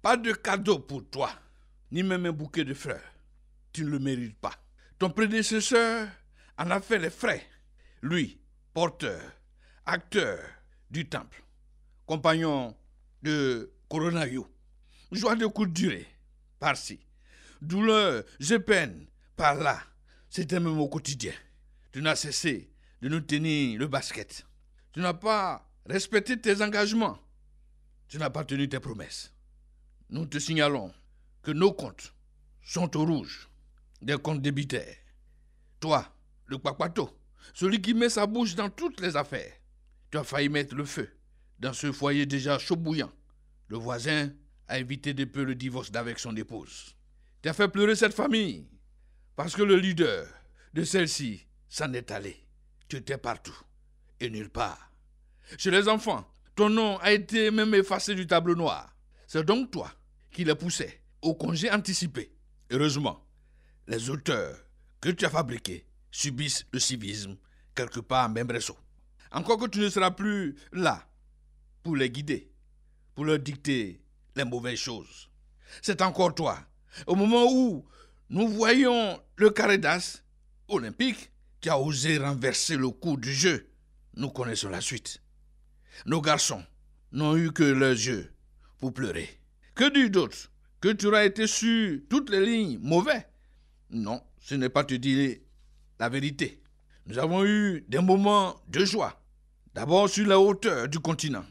Pas de cadeau pour toi, ni même un bouquet de fleurs. Tu ne le mérites pas. Ton prédécesseur en a fait les frais. Lui, porteur, acteur du temple, compagnon de Coronayo, joie de courte durée, par-ci, douleur, je peine, par-là, c'était même au quotidien. Tu n'as cessé de nous tenir le basket. Tu n'as pas respecté tes engagements. Tu n'as pas tenu tes promesses. Nous te signalons que nos comptes sont au rouge, des comptes débitaires. Toi, le Kwakwato, celui qui met sa bouche dans toutes les affaires, tu as failli mettre le feu dans ce foyer déjà chaud bouillant. Le voisin a évité de peu le divorce d'avec son épouse. Tu as fait pleurer cette famille parce que le leader de celle-ci s'en est allé. Tu étais partout et nulle part. Chez les enfants, ton nom a été même effacé du tableau noir. C'est donc toi qui les poussais au congé anticipé. Heureusement, les auteurs que tu as fabriqués subissent le civisme quelque part en Membresso. Encore que tu ne seras plus là pour les guider, pour leur dicter les mauvaises choses. C'est encore toi, au moment où nous voyons le carré d'as olympique, tu as osé renverser le cours du jeu. Nous connaissons la suite. Nos garçons n'ont eu que leurs yeux pour pleurer. Que dire d'autre? Que tu auras été sur toutes les lignes mauvais? Non, ce n'est pas te dire la vérité. Nous avons eu des moments de joie. D'abord sur la hauteur du continent.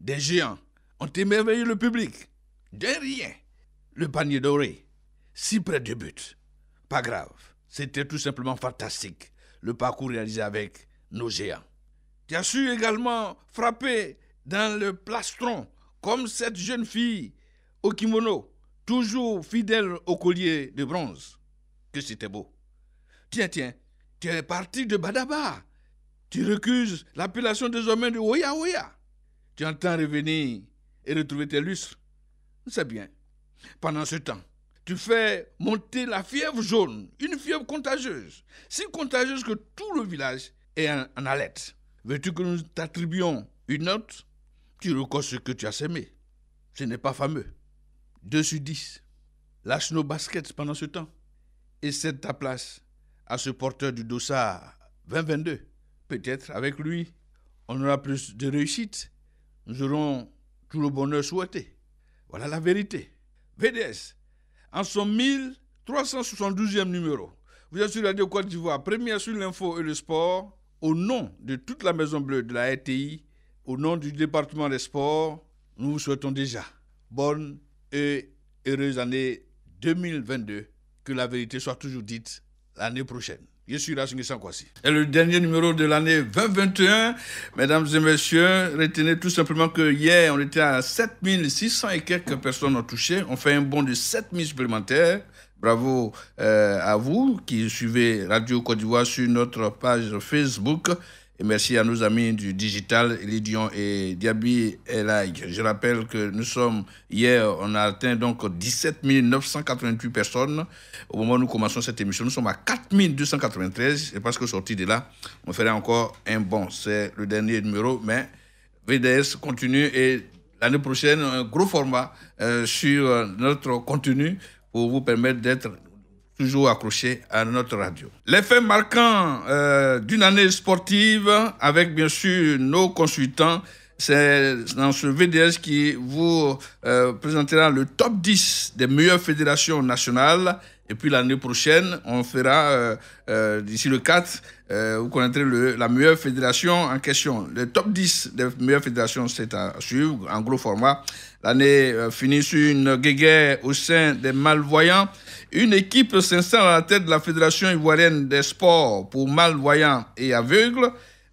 Des géants ont émerveillé le public. De rien. Le panier doré, si près du but. Pas grave, c'était tout simplement fantastique, le parcours réalisé avec nos géants. Tu as su également frapper dans le plastron, comme cette jeune fille au kimono, toujours fidèle au collier de bronze. Que c'était beau. Tiens, tu es parti de Badaba. Tu recuses l'appellation désormais de Oya Oya. Tu entends revenir et retrouver tes lustres. C'est bien. Pendant ce temps, tu fais monter la fièvre jaune, une fièvre contagieuse, si contagieuse que tout le village est en alerte. Veux-tu que nous t'attribuions une note? Tu recordes ce que tu as semé. Ce n'est pas fameux. 2 sur 10. Lâche nos baskets pendant ce temps et cède ta place à ce porteur du dossard 2022. Peut-être avec lui, on aura plus de réussite. Nous aurons tout le bonheur souhaité. Voilà la vérité. VDS, en son 1372e numéro, vous êtes sur Radio Côte d'Ivoire, première sur l'info et le sport, au nom de toute la Maison Bleue de la RTI, au nom du département des sports, nous vous souhaitons déjà bonne et heureuse année 2022, que la vérité soit toujours dite l'année prochaine. Je suis Rachid Sankwasi. Et le dernier numéro de l'année 2021, mesdames et messieurs, retenez tout simplement que hier, on était à 7600 et quelques personnes ont touché. On fait un bond de 7000 supplémentaires. Bravo à vous qui suivez Radio Côte d'Ivoire sur notre page Facebook. Et merci à nos amis du digital, Elidion et Diaby Elaïk. Je rappelle que nous sommes, hier, on a atteint donc 17 988 personnes. Au moment où nous commençons cette émission, nous sommes à 4 293. Et parce que sorti de là, on ferait encore un bond. C'est le dernier numéro, mais VDS continue et l'année prochaine, un gros format sur notre contenu pour vous permettre d'être toujours accroché à notre radio. Les faits marquants d'une année sportive avec bien sûr nos consultants, c'est dans ce VDS qui vous présentera le top 10 des meilleures fédérations nationales. Et puis l'année prochaine, on fera, d'ici le 4, vous connaîtrez la meilleure fédération en question. Le top 10 des meilleures fédérations, c'est à suivre en gros format. L'année finit sur une guéguerre au sein des malvoyants. Une équipe s'installe à la tête de la Fédération ivoirienne des sports pour malvoyants et aveugles.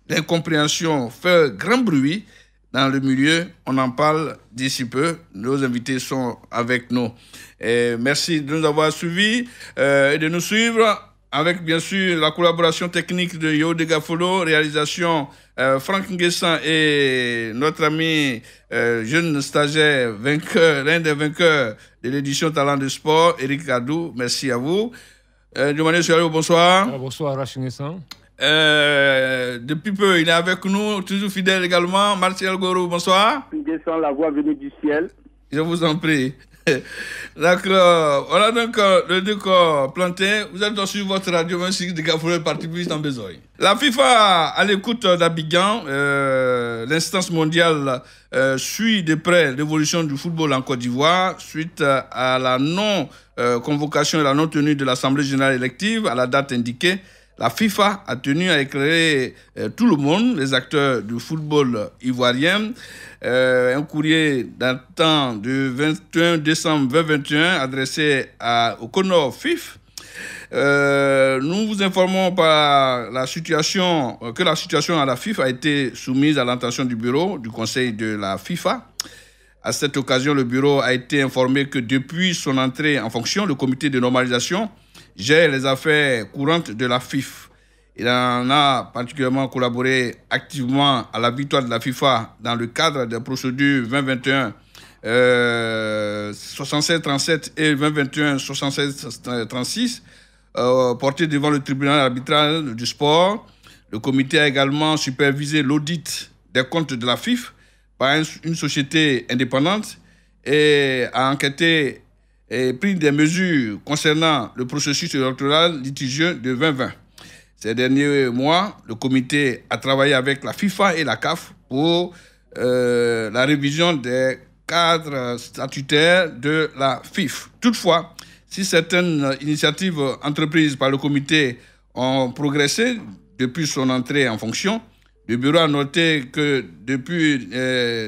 L'incompréhension fait grand bruit dans le milieu. On en parle d'ici peu. Nos invités sont avec nous. Et merci de nous avoir suivis et de nous suivre avec bien sûr la collaboration technique de Yo Degafolo, réalisation Franck Nguessan et notre ami jeune stagiaire vainqueur, l'un des vainqueurs de l'édition Talent de Sport, Eric Kadou. Merci à vous. Diomané Souaré, bonsoir. Bonsoir, Rachid Nguessan. Depuis peu, il est avec nous, toujours fidèle également. Martial Goro, bonsoir. Nguessan, la voix venue du ciel. Je vous en prie. D'accord. Voilà donc le duc Plantain. Vous êtes sur votre radio, même si des Gafoureux parti plus en besoin. La FIFA, à l'écoute d'Abidjan, l'instance mondiale suit de près l'évolution du football en Côte d'Ivoire suite à la non-convocation et la non-tenue de l'Assemblée générale élective à la date indiquée. La FIFA a tenu à éclairer tout le monde, les acteurs du football ivoirien. Un courrier datant du 21 décembre 2021 adressé au Conor FIF. Nous vous informons que la situation à la FIFA a été soumise à l'attention du bureau du conseil de la FIFA. À cette occasion, le bureau a été informé que depuis son entrée en fonction, le comité de normalisation gère les affaires courantes de la FIFA. Il en a particulièrement collaboré activement à la victoire de la FIFA dans le cadre des procédures 2021 76-37 et 2021 76-36 portées devant le tribunal arbitral du sport. Le comité a également supervisé l'audit des comptes de la FIFA par une société indépendante et a enquêté et pris des mesures concernant le processus électoral litigieux de 2020. Ces derniers mois, le comité a travaillé avec la FIFA et la CAF pour la révision des cadres statutaires de la FIFA. Toutefois, si certaines initiatives entreprises par le comité ont progressé depuis son entrée en fonction, le bureau a noté que depuis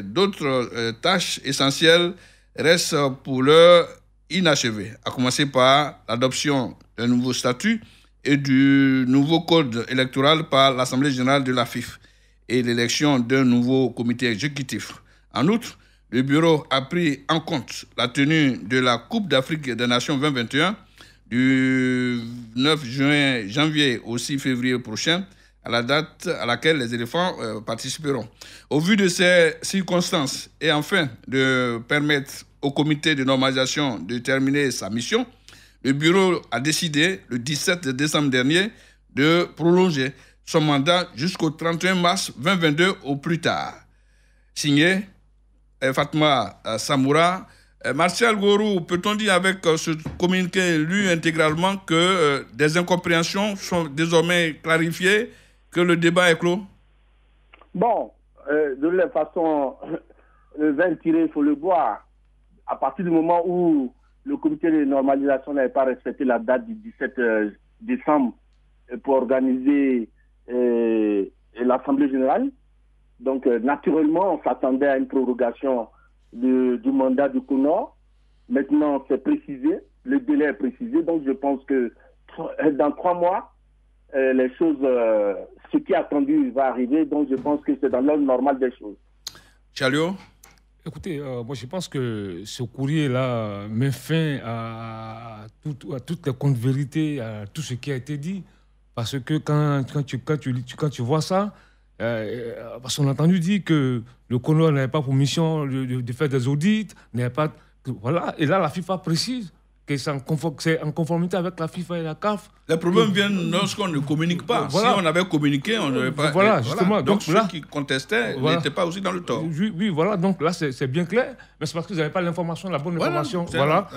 d'autres tâches essentielles restent pour l'heure inachevées, à commencer par l'adoption d'un nouveau statut et du nouveau code électoral par l'Assemblée générale de la FIFA et l'élection d'un nouveau comité exécutif. En outre, le bureau a pris en compte la tenue de la Coupe d'Afrique des Nations 2021 du 9 janvier au 6 février prochain, à la date à laquelle les éléphants participeront. Au vu de ces circonstances et enfin de permettre au comité de normalisation de terminer sa mission, le bureau a décidé le 17 décembre dernier de prolonger son mandat jusqu'au 31 mars 2022 au plus tard. Signé Fatma Samoura. Martial Gorou, peut-on dire avec ce communiqué lu intégralement que des incompréhensions sont désormais clarifiées, que le débat est clos? Bon, de la façon, le vin tiré, il faut le boire. À partir du moment où le comité de normalisation n'avait pas respecté la date du 17 décembre pour organiser l'Assemblée générale, donc naturellement, on s'attendait à une prorogation du mandat du Conor. Maintenant, c'est précisé, le délai est précisé, donc je pense que dans 3 mois, les choses, ce qui est attendu va arriver, donc je pense que c'est dans l'ordre normal des choses. Chalio? Écoutez, moi je pense que ce courrier-là met fin à toutes les contre-vérités, à tout ce qui a été dit. Parce que quand tu vois ça, parce qu'on a entendu dire que le Conor n'avait pas pour mission de faire des audits, n'avait pas... Voilà, et là la FIFA précise que c'est en conformité avec la FIFA et la CAF. Les problèmes viennent lorsqu'on ne communique pas. Voilà. Si on avait communiqué, on n'aurait pas... Voilà, justement. Donc ceux qui contestaient n'étaient pas aussi dans le tort. Oui, voilà. Donc là, c'est bien clair. Mais c'est parce que vous n'avez pas l'information, la bonne information. Voilà.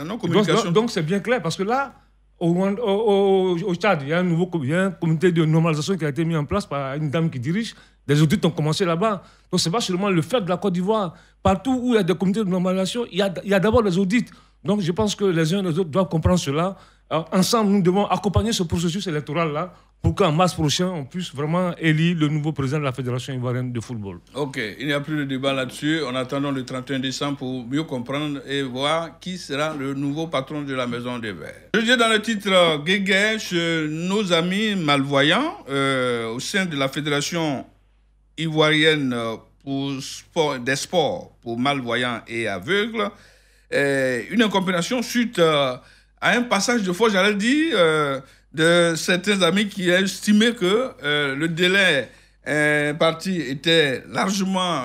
Donc c'est bien clair. Parce que là, au Tchad, il y a un comité de normalisation qui a été mis en place par une dame qui dirige. Des audits ont commencé là-bas. Donc ce n'est pas seulement le fait de la Côte d'Ivoire. Partout où il y a des comités de normalisation, il y a d'abord les audits. Donc je pense que les uns et les autres doivent comprendre cela. Alors, ensemble, nous devons accompagner ce processus électoral-là pour qu'en mars prochain, on puisse vraiment élire le nouveau président de la Fédération ivoirienne de football. Ok, il n'y a plus de débat là-dessus. En attendant le 31 décembre pour mieux comprendre et voir qui sera le nouveau patron de la Maison des Verts. Je dis dans le titre Guégué, chez nos amis malvoyants, au sein de la Fédération ivoirienne des sports pour malvoyants et aveugles, une incompréhension suite à un passage de force, j'allais dire, de certains amis qui ont estimé que le délai parti était largement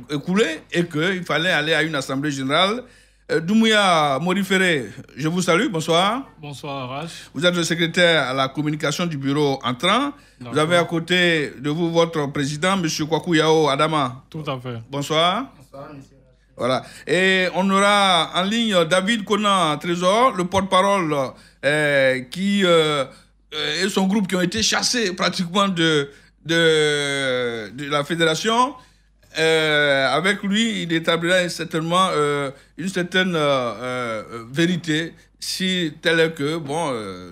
écoulé et qu'il fallait aller à une assemblée générale. Doumbouya Moriféré, je vous salue, bonsoir. Bonsoir Arash. Vous êtes le secrétaire à la communication du bureau entrant. Vous avez à côté de vous votre président, M. Kwaku Yao Adama. Tout à fait. Bonsoir. Bonsoir, monsieur. Voilà. Et on aura en ligne David Konan Trésor, le porte-parole qui et son groupe qui ont été chassés pratiquement de la fédération. Avec lui, il établira certainement une certaine vérité, si tel est que,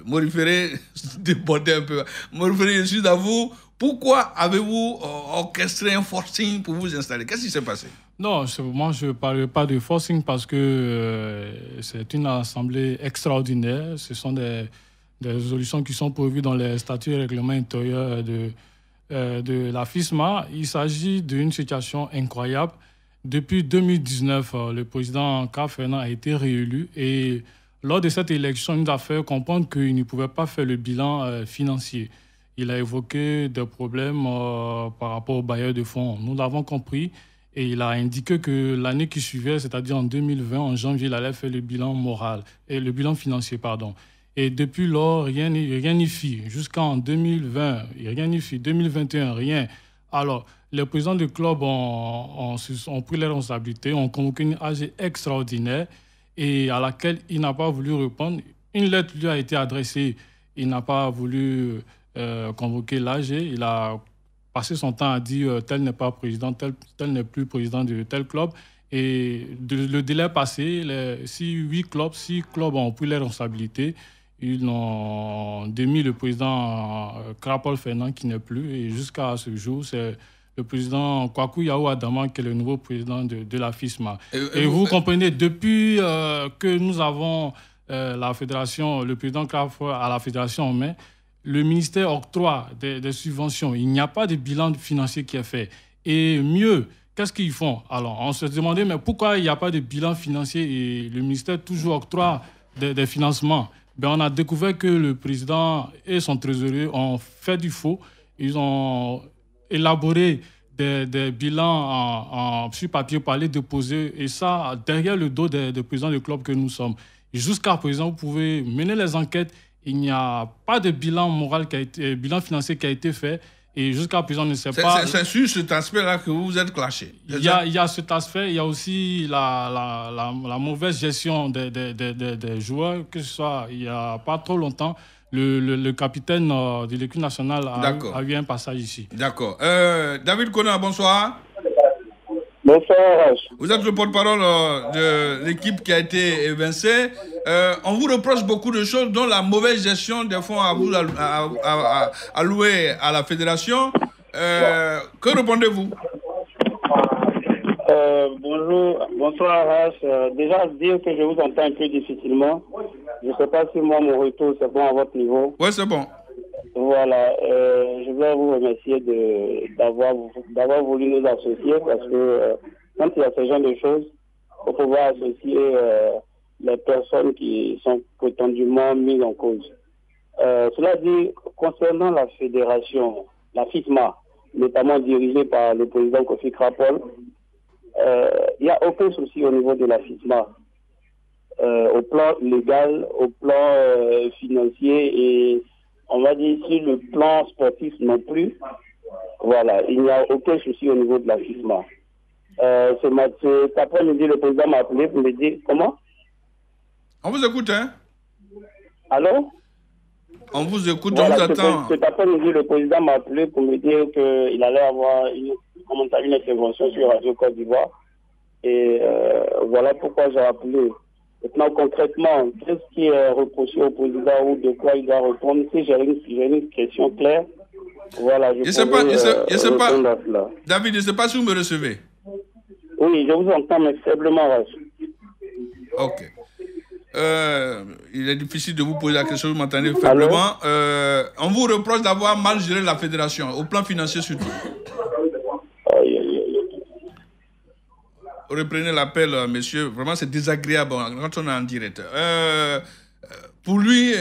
Moriféré débordait un peu. Moriféré, je suis à vous. Pourquoi avez-vous orchestré un forcing pour vous installer? Qu'est-ce qui s'est passé? Non, moi, je ne parle pas de forcing parce que c'est une assemblée extraordinaire. Ce sont des résolutions qui sont prévues dans les statuts et règlements intérieurs de la FISMA. Il s'agit d'une situation incroyable. Depuis 2019, le président Ka-Fernand a été réélu et lors de cette élection, il nous a fait comprendre qu'il ne pouvait pas faire le bilan financier. Il a évoqué des problèmes par rapport aux bailleurs de fonds. Nous l'avons compris et il a indiqué que l'année qui suivait, c'est-à-dire en 2020, en janvier, il allait faire le bilan le bilan financier, pardon. Et depuis lors, rien n'y fit. Jusqu'en 2020, rien n'y fit. 2021, rien. Alors, les présidents du club ont pris leurs responsabilités, ont convoqué une AG extraordinaire et à laquelle il n'a pas voulu répondre. Une lettre lui a été adressée. Il n'a pas voulu convoquer l'AG. Il a passé son temps à dire tel n'est pas président, tel n'est plus président de tel club. Et le délai passé, 6 clubs ont pris leurs responsabilités. Ils ont démis le président Krapol Fernand qui n'est plus. Et jusqu'à ce jour, c'est le président Kwaku Yao Adama qui est le nouveau président de la FISMA. Et vous comprenez, depuis que nous avons la fédération, le président Krapol à la fédération en main, le ministère octroie des subventions. Il n'y a pas de bilan financier qui est fait. Et mieux, qu'est-ce qu'ils font? Alors, on se demandait, mais pourquoi il n'y a pas de bilan financier et le ministère toujours octroie des financements? On a découvert que le président et son trésorier ont fait du faux. Ils ont élaboré des bilans sur papier pour aller déposer, et ça, derrière le dos des présidents du club que nous sommes. Jusqu'à présent, vous pouvez mener les enquêtes. Il n'y a pas de bilan bilan financier qui a été fait. Et jusqu'à présent, on ne sait pas... C'est sur cet aspect-là que vous vous êtes clashé. Il y a cet aspect. Il y a aussi la mauvaise gestion des joueurs. Que ce soit, il n'y a pas trop longtemps, le capitaine de l'équipe nationale a eu un passage ici. D'accord. David Konan, bonsoir. Bonsoir. Vous êtes le porte-parole de l'équipe qui a été évincée. On vous reproche beaucoup de choses, dont la mauvaise gestion des fonds alloués à la fédération. Que répondez-vous? Bonjour, bonsoir Arash. Déjà, dire que je vous entends un peu difficilement. Je ne sais pas si moi, mon retour, c'est bon à votre niveau. Oui, c'est bon. Voilà, je voudrais vous remercier d'avoir voulu nous associer parce que quand il y a ce genre de choses, il faut pouvoir associer les personnes qui sont prétendument mises en cause. Cela dit, concernant la fédération, la FISMA, notamment dirigée par le président Kofi Krapol, il n'y a aucun souci au niveau de la FISMA. Au plan légal, au plan financier et on va dire sur le plan sportif non plus. Voilà, il n'y a aucun souci au niveau de la FISMA. Cet après-midi, le président m'a appelé pour me dire comment? On vous écoute, hein? Allô? On vous écoute, voilà, on vous attend. Cet après-midi, le président m'a appelé pour me dire qu'il allait avoir une intervention sur Radio Côte d'Ivoire. Et voilà pourquoi j'ai appelé. Maintenant, concrètement, qu'est-ce qui est reproché au président ou de quoi il doit répondre? Si j'ai une question claire, voilà, je sais pas. David, je ne sais pas si vous me recevez. Oui, je vous entends, mais faiblement. Ok. Il est difficile de vous poser la question, vous m'entendez faiblement. On vous reproche d'avoir mal géré la fédération, au plan financier surtout. Reprenez l'appel, messieurs. Vraiment, c'est désagréable quand on est en direct. Pour lui,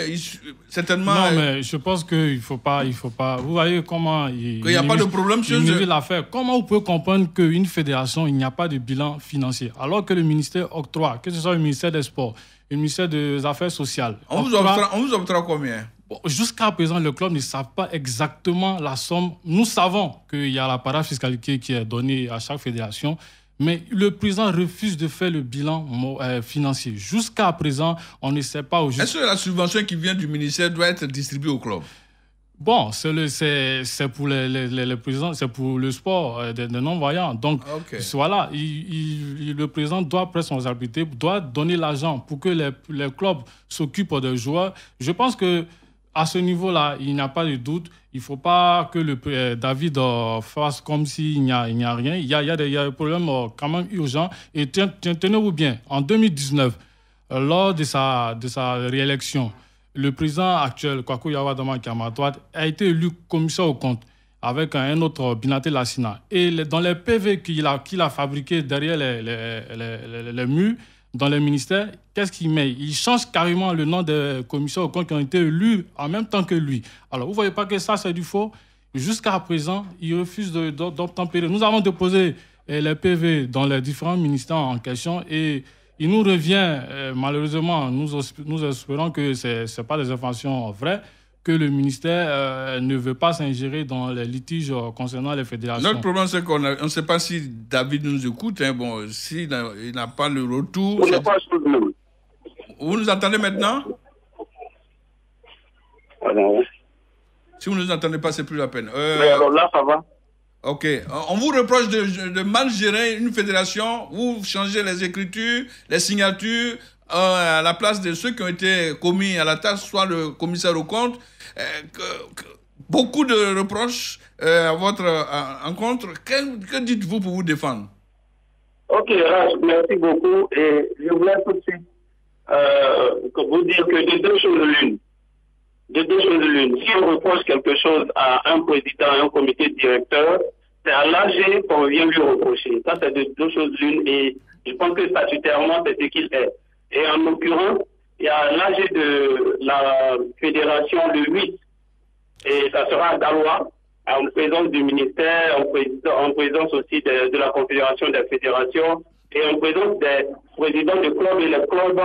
certainement... Non, mais je pense qu'il ne faut pas... Vous voyez comment... Il n'y a pas de problème sur l'affaire. Comment vous pouvez comprendre qu'une fédération, il n'y a pas de bilan financier, alors que le ministère octroie, que ce soit le ministère des Sports, le ministère des Affaires sociales... On vous octroie combien? Jusqu'à présent, le club ne sait pas exactement la somme. Nous savons qu'il y a la parafiscalité qui est donnée à chaque fédération, Mais le président refuse de faire le bilan financier. Jusqu'à présent, on ne sait pas... Est-ce que la subvention qui vient du ministère doit être distribuée au club? Bon, c'est pour les présidents, c'est pour le sport des non-voyants. Donc, voilà, le président doit prendre son responsabilité, doit donner l'argent pour que les clubs s'occupent des joueurs. Je pense que à ce niveau-là, il n'y a pas de doute. Il ne faut pas que David fasse comme s'il n'y a rien. Il y a des problèmes quand même urgents. Et tenez-vous bien, en 2019, lors de sa réélection, le président actuel, Kwaku Yawadama Kiamatouad, a été élu commissaire aux comptes avec un autre, Binaté Lassina. Et dans les PV qu'il a fabriqués derrière les murs, dans les ministères, qu'est-ce qu'il met? Il change carrément le nom des commissaires aux comptes qui ont été élus en même temps que lui. Alors, vous ne voyez pas que ça, c'est du faux? Jusqu'à présent, il refuse d'obtempérer. Nous avons déposé les PV dans les différents ministères en question et il nous revient, malheureusement, nous espérons que ce n'est pas des informations vraies, que le ministère ne veut pas s'ingérer dans les litiges concernant les fédérations. Notre problème, c'est qu'on ne sait pas si David nous écoute. Hein. Bon, s'il n'a pas le retour... Vous nous entendez maintenant? Si vous ne nous entendez pas, c'est plus la peine. Mais alors là, ça va. Ok. On vous reproche de mal gérer une fédération. Vous changez les écritures, les signatures à la place de ceux qui ont été commis à la tâche, soit le commissaire aux comptes. Beaucoup de reproches à votre encontre. Que dites-vous pour vous défendre? Ok, Raj, merci beaucoup. Et je voulais tout de suite vous dire que de deux choses l'une. Si on reproche quelque chose à un président et un comité directeur, c'est à l'AG qu'on vient lui reprocher. Ça, c'est de deux choses l'une. Et je pense que statutairement, c'est ce qu'il est. Et en l'occurrence, il y a l'AG de la fédération le 8. Et ça sera à Daloa, en présence du ministère, en présence aussi de la confédération des fédérations et en présence des présidents de clubs et les clubs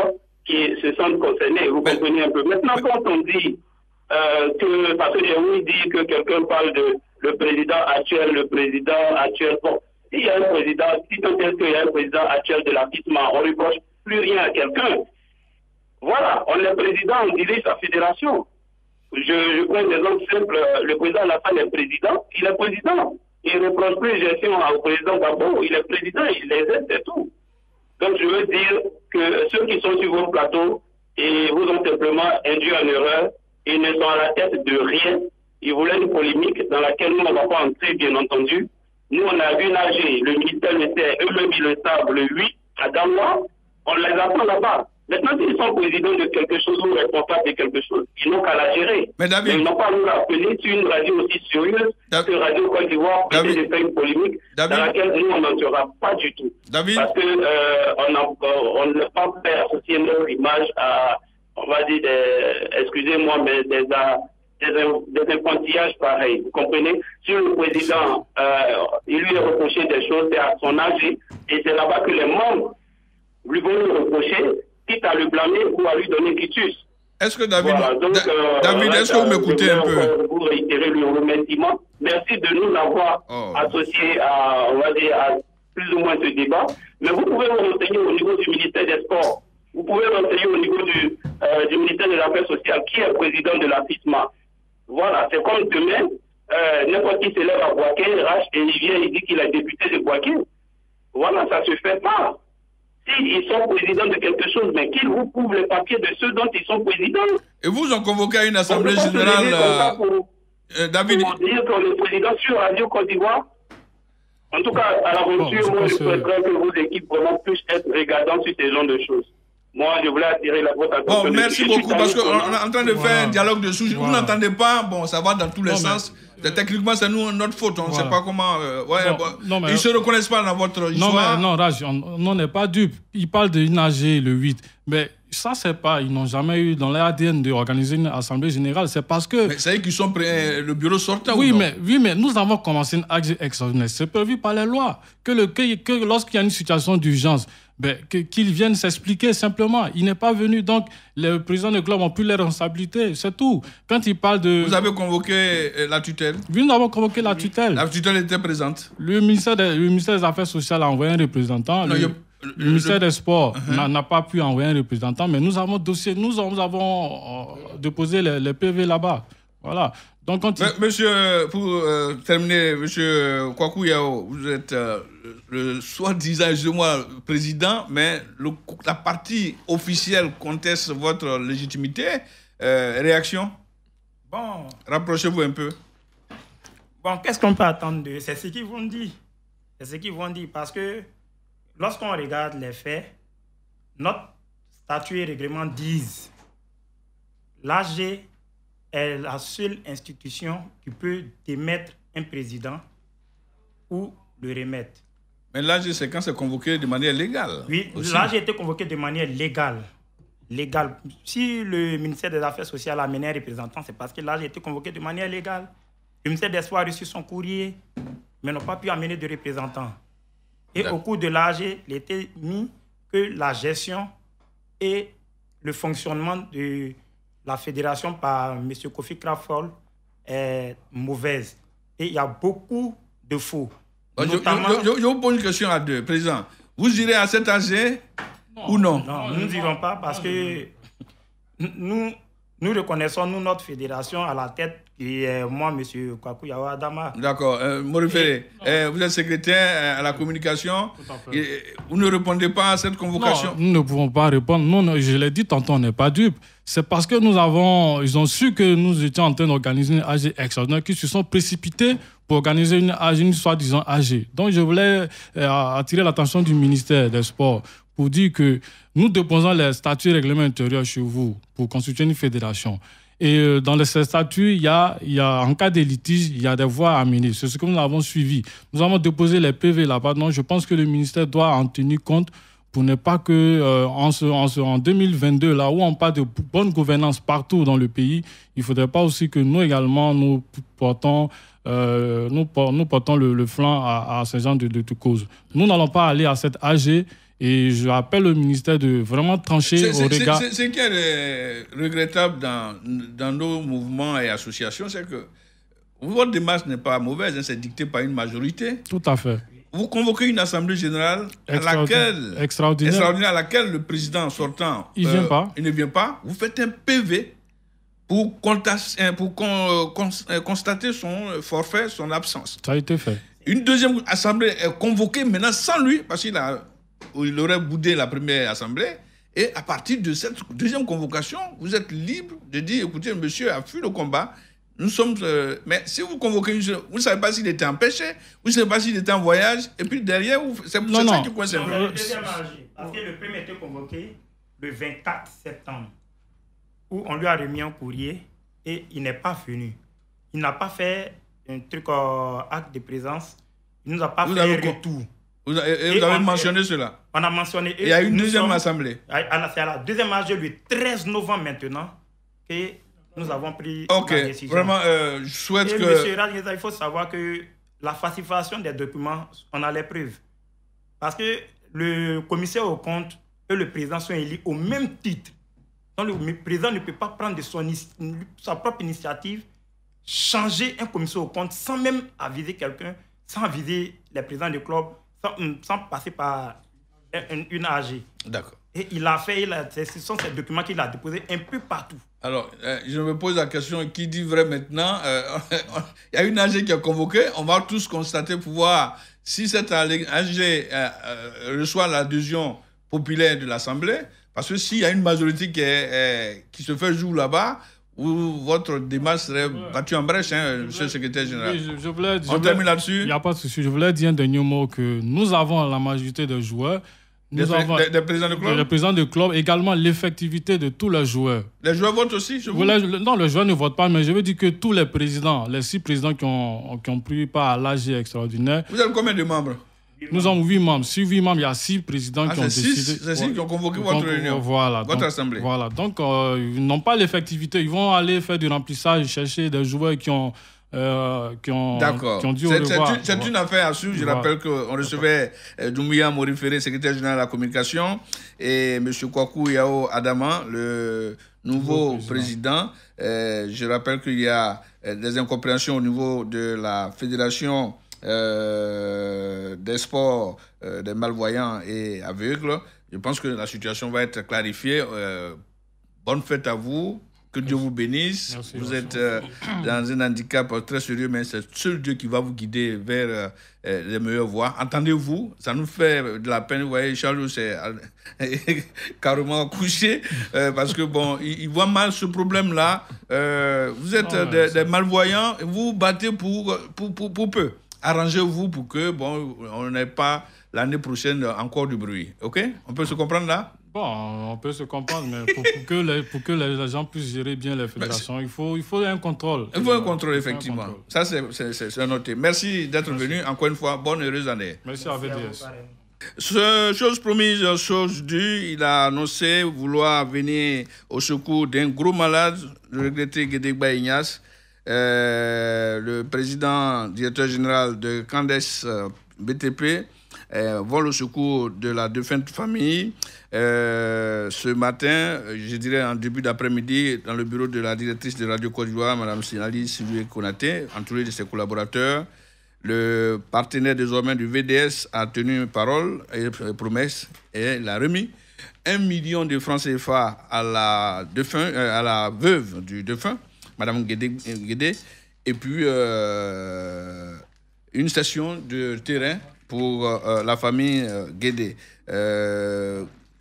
qui se sentent concernés. Vous comprenez un peu. Maintenant, quand on dit parce que j'ai ouï dire que quelqu'un parle de le président actuel, bon, s'il y a un président, si tant est qu'il y a un président actuel de la FITMA, on ne reproche plus rien à quelqu'un. Voilà, on est président, on dirige la fédération. Je prends des exemples simples, le président Alassane est président, il est président. Il ne reproche plus gestion au président Gbagbo, il est président, il les aide, c'est tout. Donc je veux dire que ceux qui sont sur vos plateaux et vous ont simplement induit en erreur, ils ne sont à la tête de rien. Ils voulaient une polémique dans laquelle nous, on ne va pas entrer, bien entendu. Nous, on a vu nager, le ministère le sait, eux-mêmes, ils le savent, le 8, à Damois, on les attend là-bas. Maintenant, s'ils sont présidents de quelque chose ou responsables de quelque chose, ils n'ont qu'à la gérer. Mais ils n'ont pas à nous rappeler sur une radio aussi sérieuse que Radio Côte d'Ivoire peut faire une polémique dans laquelle nous, on n'en sera pas du tout. Parce que on n'a pas fait associer notre image à, on va dire, excusez-moi, mais des infantillages pareils. Vous comprenez? Si le président, il lui est reproché des choses, c'est à son âge, et c'est là-bas que les membres lui vont lui reprocher, quitte à le blâmer ou à lui donner quitus. Est-ce que David, voilà, donc, David, est-ce que vous m'écoutez un peu? Vous réitérez le remerciement. Merci de nous avoir associés à, on va dire, à plus ou moins ce débat. Mais vous pouvez vous renseigner au niveau du ministère des Sports. Vous pouvez renseigner au niveau du ministère de l'Affaires sociales, qui est président de la FITMA. Voilà, c'est comme demain, n'importe qui se lève à Boaké, Rach, et il vient, il dit qu'il est député de Boaké. Voilà, ça ne se fait pas. S'ils sont présidents de quelque chose, mais qu'ils vous prouvent les papiers de ceux dont ils sont présidents. Et vous en convoquez à une assemblée générale, David. Pour dire qu'on est président sur Radio Côte d'Ivoire. En tout cas, à l'aventure, moi, je souhaiterais que vos équipes vraiment puissent être regardantes sur ces genres de choses. Moi, je voulais attirer votre attention. Bon, merci beaucoup, parce qu'on est en train de faire un dialogue dessus. Vous n'entendez pas, bon, ça va dans tous les sens. Techniquement, c'est notre faute, on ne sait pas comment... ils ne se reconnaissent pas dans votre histoire. Non, Raj, on n'est pas dupes. Il parle d'une AG, le 8. Mais ça, c'est pas... Ils n'ont jamais eu dans l'ADN d'organiser une assemblée générale. C'est parce que... Mais c'est eux qui sont prêts, le bureau sortant oui, ou non? mais nous avons commencé une AG extraordinaire. C'est prévu par les lois. Que lorsqu'il y a une situation d'urgence, qu'ils viennent s'expliquer simplement. Il n'est pas venu. Donc, les présidents de club ont plus les responsabilités. C'est tout. Quand il parle de... Vous avez convoqué la tutelle? Oui, nous avons convoqué la tutelle. La tutelle était présente? Le ministère des Affaires sociales a envoyé un représentant. Non, le ministère des Sports n'a pas pu envoyer un représentant, mais nous avons déposé les PV là-bas. Voilà. Donc, Monsieur, pour terminer, monsieur Kwaku Yao, vous êtes le soi-disant, excusez-moi, président, mais la partie officielle conteste votre légitimité. Réaction? Bon. Rapprochez-vous un peu. Bon, qu'est-ce qu'on peut attendre d'eux? C'est ce qu'ils vont dire. C'est ce qu'ils vont dire parce que lorsqu'on regarde les faits, notre statut et règlement disent l'AG est la seule institution qui peut démettre un président ou le remettre. Mais l'AG, c'est quand c'est convoqué de manière légale. Oui, l'AG a été convoqué de manière légale. Si le ministère des Affaires sociales a amené un représentant, c'est parce que l'AG a été convoqué de manière légale. Le ministère des Sports a reçu son courrier, mais n'a pas pu amener de représentant. Et au cours de l'AG, il était mis que la gestion et le fonctionnement de la fédération par M. Kofi Crawford est mauvaise. Et il y a beaucoup de faux. Je vous pose une question à deux. Président, vous irez à cet AG ou non? Non, nous n'irons pas parce que nous reconnaissons notre fédération à la tête qui est moi, M. Kwaku Yao Adama. D'accord. Morifere, vous êtes secrétaire à la communication. Vous ne répondez pas à cette convocation? Non, nous ne pouvons pas répondre. Non, je l'ai dit tantôt, on n'est pas dupes. C'est parce que ils ont su que nous étions en train d'organiser une AG extraordinaire, qu'ils se sont précipités pour organiser une soi-disant AG. Donc, je voulais attirer l'attention du ministère des Sports pour dire que nous déposons les statuts et règlements intérieurs chez vous pour constituer une fédération. Et dans ces statuts, il y a, en cas de litige, il y a des voies à mener. C'est ce que nous avons suivi. Nous avons déposé les PV là-bas. Donc, je pense que le ministère doit en tenir compte pour ne pas que, en 2022, là où on parle de bonne gouvernance partout dans le pays, il ne faudrait pas aussi que nous également, nous portons le flanc à ce genre de causes. Nous n'allons pas aller à cette AG. Et je appelle le ministère de vraiment trancher au regard... Ce qui est regrettable dans nos mouvements et associations, c'est que votre démarche n'est pas mauvaise, c'est dicté par une majorité. Tout à fait. Vous convoquez une assemblée générale extraordinaire à laquelle le président sortant il ne vient pas. Vous faites un PV pour constater son forfait, son absence. Ça a été fait. Une deuxième assemblée est convoquée maintenant sans lui, parce qu'il aurait boudé la première assemblée. Et à partir de cette deuxième convocation, vous êtes libre de dire, écoutez, monsieur a fui le combat. Nous sommes... mais si vous convoquez vous ne savez pas s'il était empêché, vous ne savez pas s'il était en voyage, et puis derrière, c'est ça qui coince un peu. Le deuxième AG, parce que le premier était convoqué le 24 septembre, où on lui a remis un courrier, et il n'est pas venu. Il n'a pas fait un truc acte de présence, il ne nous a pas fait un retour. Vous avez mentionné cela? On a mentionné. Il y a une deuxième assemblée. C'est à la deuxième AG, le 13 novembre maintenant, que nous avons pris la décision. Vraiment, je souhaite que... Monsieur Raniza, il faut savoir que la falsification des documents, on a les preuves. Parce que le commissaire aux comptes et le président sont élus au même titre. Donc le président ne peut pas prendre de sa propre initiative, changer un commissaire aux comptes sans même aviser quelqu'un, sans aviser les présidents du club, sans passer par une AG. D'accord. Et il a fait, ce sont ces documents qu'il a déposés un peu partout. Alors, je me pose la question, qui dit vrai maintenant? Il y a une AG qui est convoquée, on va tous constater pour voir si cette AG reçoit l'adhésion populaire de l'Assemblée, parce que s'il y a une majorité qui se fait jour là-bas, où votre démarche serait battue en brèche, monsieur le secrétaire général. Oui, on termine là-dessus. Il n'y a pas de souci. Je voulais dire un dernier mot que nous avons la majorité des joueurs. Des présidents de club? Les présidents de club, également l'effectivité de tous les joueurs. Les joueurs votent aussi, Non, les joueurs ne votent pas, mais je veux dire que tous les présidents, les 6 présidents qui ont pris part à l'AG extraordinaire... Vous avez combien de membres? Nous avons 8 membres. Sur 8 membres, il y a 6 présidents qui ont décidé. C'est 6 qui ont convoqué votre réunion, votre assemblée. Voilà. Donc, ils n'ont pas l'effectivité. Ils vont aller faire du remplissage, chercher des joueurs qui ont dit au revoir. C'est une affaire à suivre. Je rappelle qu'on recevait Doumbouya Morifere, secrétaire général de la communication, et M. Kwaku Yao Adama, le nouveau président. Je rappelle qu'il y a des incompréhensions au niveau de la fédération des sports des malvoyants et aveugles. Je pense que la situation va être clarifiée. Bonne fête à vous. Que Dieu vous bénisse. Merci, vous êtes dans un handicap très sérieux, mais c'est seul Dieu qui va vous guider vers les meilleures voies. Entendez-vous, ça nous fait de la peine. Vous voyez, Charles c'est carrément couché parce que bon, il voit mal ce problème-là. Vous êtes des malvoyants, vous battez pour peu. Arrangez-vous pour que on n'ait pas l'année prochaine encore du bruit. Ok? On peut se comprendre là? Bon, on peut se comprendre, mais pour que les gens puissent gérer bien les fédérations, il faut un contrôle. Il faut un contrôle, effectivement. Ça, c'est noté. Merci d'être venu. Encore une fois, bonne heureuse année. Merci à VDS. Chose promise, chose due, il a annoncé vouloir venir au secours d'un gros malade, le regretté Guédégba Ignace, le président, directeur général de Candes BTP, vole au secours de la défunte famille. Ce matin, je dirais en début d'après-midi, dans le bureau de la directrice de Radio Côte d'Ivoire, Mme Sinali Sylvie Konaté, entourée de ses collaborateurs. Le partenaire désormais du VDS a tenu parole et promesse et l'a remis 1 million de francs CFA à la veuve du défunt, Mme Guédé, et puis une station de terrain pour la famille Guédé.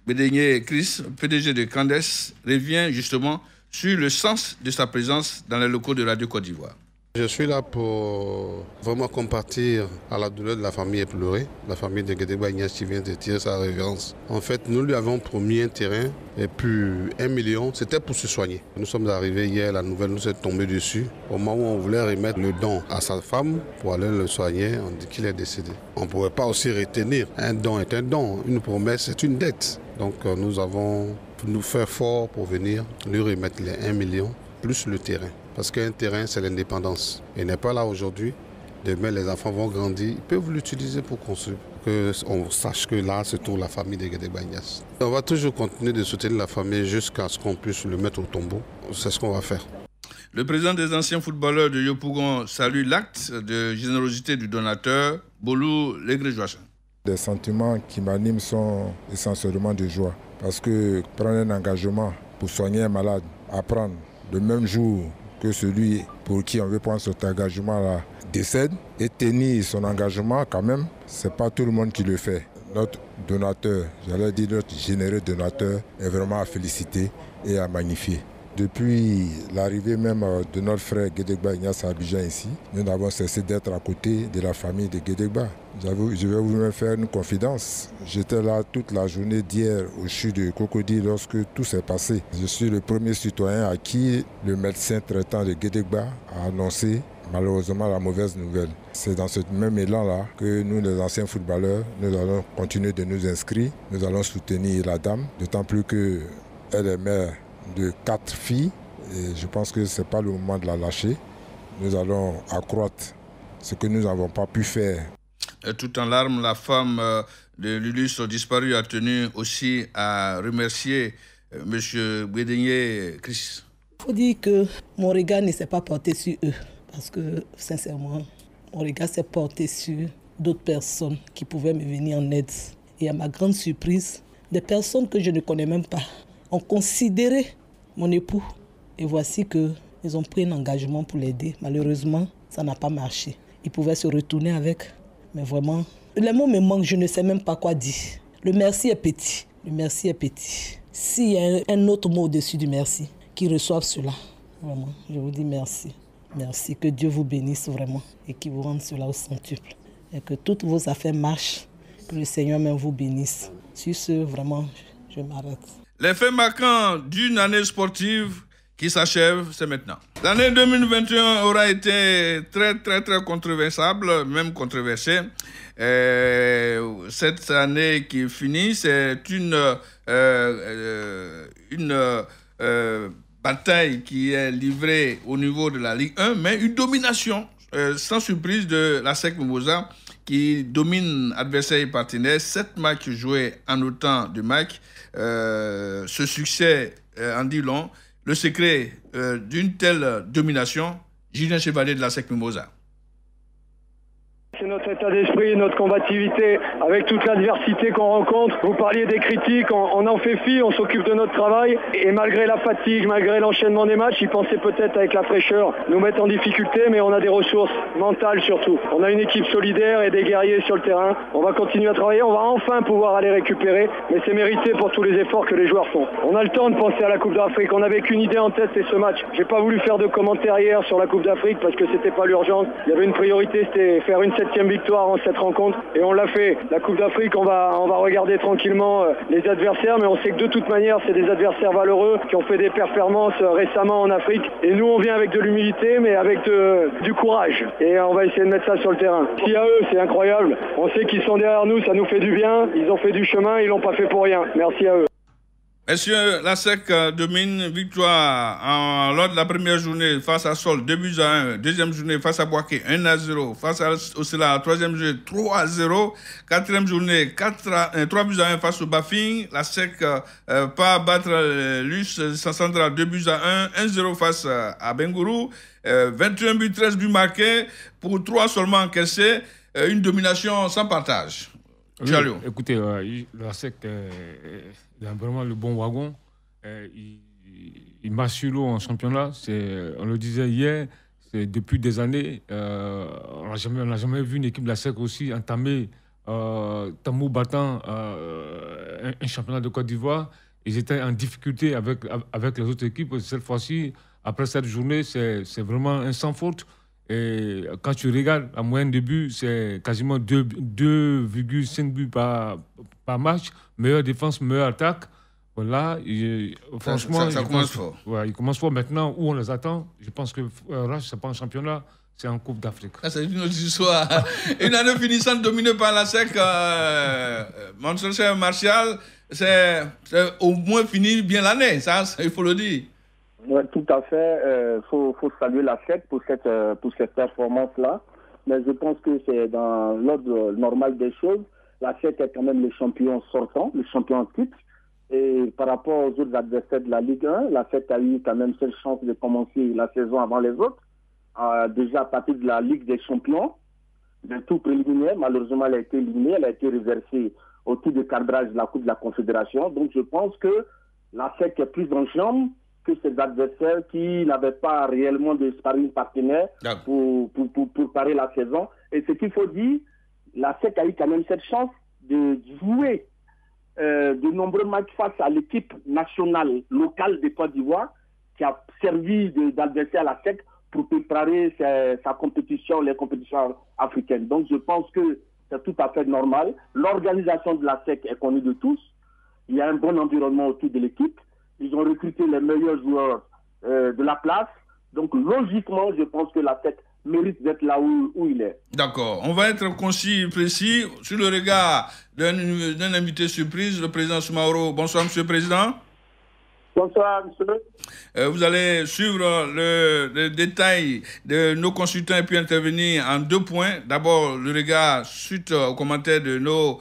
Bédégné Chris, PDG de Candes, revient justement sur le sens de sa présence dans les locaux de Radio Côte d'Ivoire. Je suis là pour vraiment compatir à la douleur de la famille éplorée, la famille de Guédégba Ignace qui vient de tirer sa révérence. En fait, nous lui avons promis un terrain et puis 1 million, c'était pour se soigner. Nous sommes arrivés hier, la nouvelle nous est tombée dessus. Au moment où on voulait remettre le don à sa femme pour aller le soigner, on dit qu'il est décédé. On ne pouvait pas aussi retenir. Un don est un don, une promesse est une dette. Donc nous avons nous fait fort pour venir lui remettre les 1 million plus le terrain. Parce qu'un terrain, c'est l'indépendance. Il n'est pas là aujourd'hui. Demain, les enfants vont grandir. Ils peuvent l'utiliser pour construire. Qu'on sache que là, se trouve la famille de Guédégba Ignace. On va toujours continuer de soutenir la famille jusqu'à ce qu'on puisse le mettre au tombeau. C'est ce qu'on va faire. Le président des anciens footballeurs de Yopougon salue l'acte de générosité du donateur, Bolou Legré-Joachim. Les sentiments qui m'animent sont essentiellement de joie. Parce que prendre un engagement pour soigner un malade, apprendre le même jour que celui pour qui on veut prendre cet engagement-là décède et tenir son engagement quand même, c'est pas tout le monde qui le fait. Notre donateur, j'allais dire notre généreux donateur, est vraiment à féliciter et à magnifier. Depuis l'arrivée même de notre frère Guédégba Ignace à Abidjan ici, nous n'avons cessé d'être à côté de la famille de Guédégba. Je vais vous même faire une confidence. J'étais là toute la journée d'hier au CHU de Cocody lorsque tout s'est passé. Je suis le premier citoyen à qui le médecin traitant de Guédégba a annoncé malheureusement la mauvaise nouvelle. C'est dans ce même élan-là que nous, les anciens footballeurs, nous allons continuer de nous inscrire. Nous allons soutenir la dame, d'autant plus qu'elle est mère de 4 filles. Et je pense que ce n'est pas le moment de la lâcher. Nous allons accroître ce que nous n'avons pas pu faire. Tout en larmes, la femme de l'illustre disparu a tenu aussi à remercier M. Bédégné Chris. Il faut dire que mon regard ne s'est pas porté sur eux. Parce que, sincèrement, mon regard s'est porté sur d'autres personnes qui pouvaient me venir en aide. Et à ma grande surprise, des personnes que je ne connais même pas ont considéré mon époux. Et voici qu'ils ont pris un engagement pour l'aider. Malheureusement, ça n'a pas marché. Ils pouvaient se retourner avec. Mais vraiment, les mots me manquent, je ne sais même pas quoi dire. Le merci est petit. Le merci est petit. S'il y a un autre mot au-dessus du merci, qu'ils reçoivent cela. Vraiment, je vous dis merci. Merci, que Dieu vous bénisse vraiment et qu'il vous rende cela au centuple. Et que toutes vos affaires marchent, que le Seigneur même vous bénisse. Sur ce, vraiment, je m'arrête. Les faits marquants d'une année sportive qui s'achève, c'est maintenant. L'année 2021 aura été très, très, très controversable, même controversée. Cette année qui finit, c'est une bataille qui est livrée au niveau de la Ligue 1, mais une domination, sans surprise, de la SEC Mimosa, qui domine adversaires et partenaires. 7 matchs joués en autant de matchs. Ce succès en dit long. Le secret d'une telle domination, Julien Chevalier de la SEC Mimosa. C'est notre état d'esprit, notre combativité, avec toute l'adversité qu'on rencontre. Vous parliez des critiques, on en fait fi, on s'occupe de notre travail. Et malgré la fatigue, malgré l'enchaînement des matchs, ils pensaient peut-être avec la fraîcheur nous mettre en difficulté, mais on a des ressources mentales surtout. On a une équipe solidaire et des guerriers sur le terrain. On va continuer à travailler, on va enfin pouvoir aller récupérer. Mais c'est mérité pour tous les efforts que les joueurs font. On a le temps de penser à la Coupe d'Afrique. On n'avait qu'une idée en tête, c'est ce match. J'ai pas voulu faire de commentaires hier sur la Coupe d'Afrique parce que c'était pas l'urgence. Il y avait une priorité, c'était faire une 7e victoire en cette rencontre et on l'a fait. La Coupe d'Afrique, on va regarder tranquillement les adversaires, mais on sait que de toute manière c'est des adversaires valeureux qui ont fait des performances récemment en Afrique et nous on vient avec de l'humilité mais avec du courage et on va essayer de mettre ça sur le terrain. Si à eux c'est incroyable, on sait qu'ils sont derrière nous, ça nous fait du bien, ils ont fait du chemin, ils l'ont pas fait pour rien. Merci à eux. Messieurs, la SEC domine, victoire lors de la première journée face à Sol, 2-1. Deuxième journée face à Boaké, 1-0. Face à Ocela, troisième journée, 3-0. Quatrième journée, 3-1 face au Bafing. La SEC pas battre l'US Central, 2-1. 1-0 face à Bengourou. 21 buts, 13 buts marqués pour 3 seulement encaissés. Une domination sans partage. Oui, écoutez, la SEC il a vraiment le bon wagon. Il marche sur l'eau en championnat. On le disait hier, depuis des années, on n'a jamais vu une équipe de la SEC aussi entamer tambour battant un championnat de Côte d'Ivoire. Ils étaient en difficulté avec les autres équipes. Cette fois-ci, après cette journée, c'est vraiment un sans faute. Et quand tu regardes la moyenne de buts, c'est quasiment 2,5 buts par match. Meilleure défense, meilleure attaque. Voilà, franchement, ça commence fort. Ouais, il commence fort. Maintenant, où on les attend, je pense que Rush, c'est pas un championnat, c'est en Coupe d'Afrique. C'est une autre histoire. Une année finissante dominée par la SEC, mon cher Martial, c'est au moins fini bien l'année, ça, il faut le dire. Oui, tout à fait. Faut saluer la SEC pour cette performance-là. Mais je pense que c'est dans l'ordre normal des choses. La SEC est quand même le champion sortant, le champion en titre. Et par rapport aux autres adversaires de la Ligue 1, la SEC a eu quand même cette chance de commencer la saison avant les autres. Déjà à partir de la Ligue des champions, de tout préliminaire, malheureusement elle a été éliminée, elle a été reversée au tour de cadrage de la Coupe de la Confédération. Donc je pense que la SEC est plus en jambes que ces adversaires qui n'avaient pas réellement de sparring partenaire pour parer la saison. Et ce qu'il faut dire, la SEC a eu quand même cette chance de jouer de nombreux matchs face à l'équipe nationale locale de Côte d'Ivoire qui a servi d'adversaire à la SEC pour préparer sa compétition, les compétitions africaines. Donc je pense que c'est tout à fait normal. L'organisation de la SEC est connue de tous. Il y a un bon environnement autour de l'équipe. Ils ont recruté les meilleurs joueurs de la place. Donc, logiquement, je pense que la SEC mérite d'être là où il est. D'accord. On va être concis, précis, sur le regard d'un invité surprise, le président Soumaoro. Bonsoir, monsieur le président. Bonsoir, monsieur. Vous allez suivre le détail de nos consultants et puis intervenir en 2 points. D'abord, le regard suite aux commentaires de nos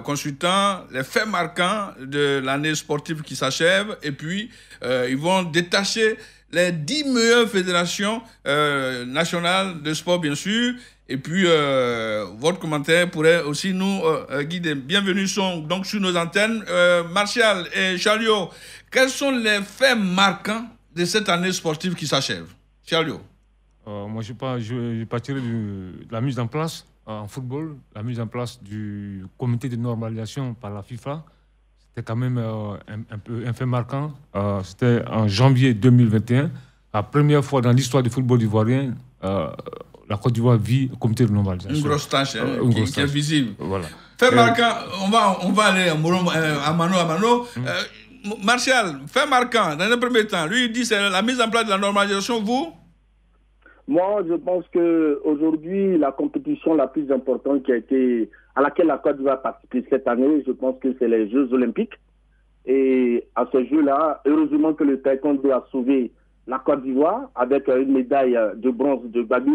consultants, les faits marquants de l'année sportive qui s'achève. Et puis, ils vont détacher les 10 meilleures fédérations nationales de sport, bien sûr. Et puis, votre commentaire pourrait aussi nous guider. Bienvenue donc sur nos antennes. Martial et Charlio, quels sont les faits marquants de cette année sportive qui s'achève? Charlio. Moi, je partirai de la mise en place en football, la mise en place du comité de normalisation par la FIFA. C'était quand même un fait marquant. C'était en janvier 2021. La première fois dans l'histoire du football ivoirien, la Côte d'Ivoire vit le comité de normalisation. Une grosse tâche qui est visible. Voilà. Fait marquant, on va aller à mano à mano. Martial, fait marquant, dans un premier temps, lui il dit c'est la mise en place de la normalisation, vous? Moi, je pense qu'aujourd'hui, la compétition la plus importante à laquelle la Côte d'Ivoire a participé cette année, je pense que c'est les Jeux Olympiques. Et à ce jeu-là, heureusement que le taekwondo a sauvé la Côte d'Ivoire avec une médaille de bronze de Babi,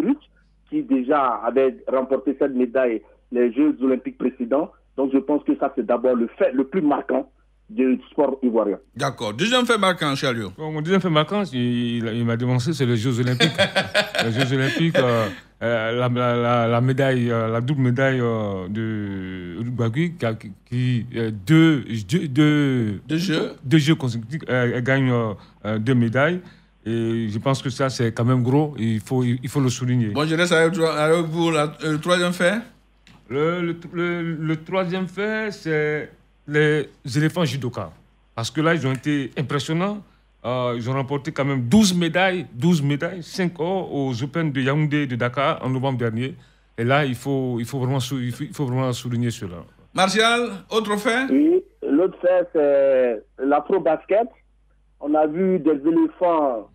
qui déjà avait remporté cette médaille les Jeux Olympiques précédents. Donc je pense que ça, c'est d'abord le fait le plus marquant du sport ivoirien. D'accord. Deuxième fait marquant, Chalio. Mon deuxième fait marquant, il m'a démontré, c'est les Jeux Olympiques. Les Jeux Olympiques, la médaille, la double médaille de Uruguay, qui deux jeux consécutifs, elle gagne 2 médailles. Et je pense que ça, c'est quand même gros. Il faut le souligner. Bon, je laisse avec vous le troisième fait. Le troisième fait, c'est les éléphants judoka. Parce que là, ils ont été impressionnants. Ils ont remporté quand même 12 médailles, 5 or aux Open de Yaoundé de Dakar en novembre dernier. Et là, il faut vraiment souligner cela. Martial, autre fait? Oui, l'autre fait, c'est l'afro-basket. On a vu des éléphants,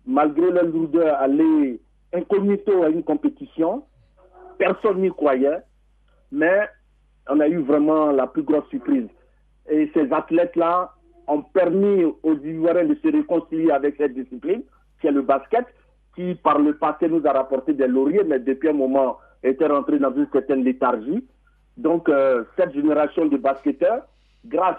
malgré leur lourdeur, aller incognito à une compétition. Personne n'y croyait, mais on a eu vraiment la plus grosse surprise. Et ces athlètes-là ont permis aux Ivoiriens de se réconcilier avec cette discipline, qui est le basket, qui par le passé nous a rapporté des lauriers, mais depuis un moment était rentré dans une certaine léthargie. Donc cette génération de basketteurs, grâce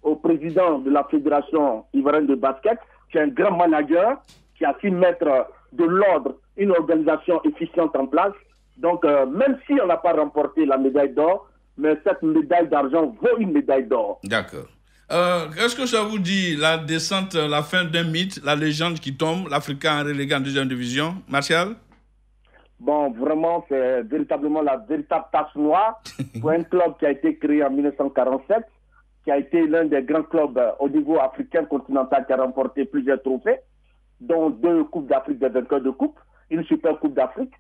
au président de la Fédération ivoirienne de basket, qui est un grand manager, qui a su mettre de l'ordre, une organisation efficiente en place. Donc, même si on n'a pas remporté la médaille d'or, mais cette médaille d'argent vaut une médaille d'or. D'accord. Qu'est-ce que ça vous dit, la descente, la fin d'un mythe, la légende qui tombe, l'Africain relégué en deuxième division? Martial? Bon, vraiment, c'est véritablement la véritable tache noire pour un club qui a été créé en 1947, qui a été l'un des grands clubs au niveau africain continental qui a remporté plusieurs trophées, dont 2 Coupes d'Afrique, des vainqueurs de Coupe, une Super Coupe d'Afrique.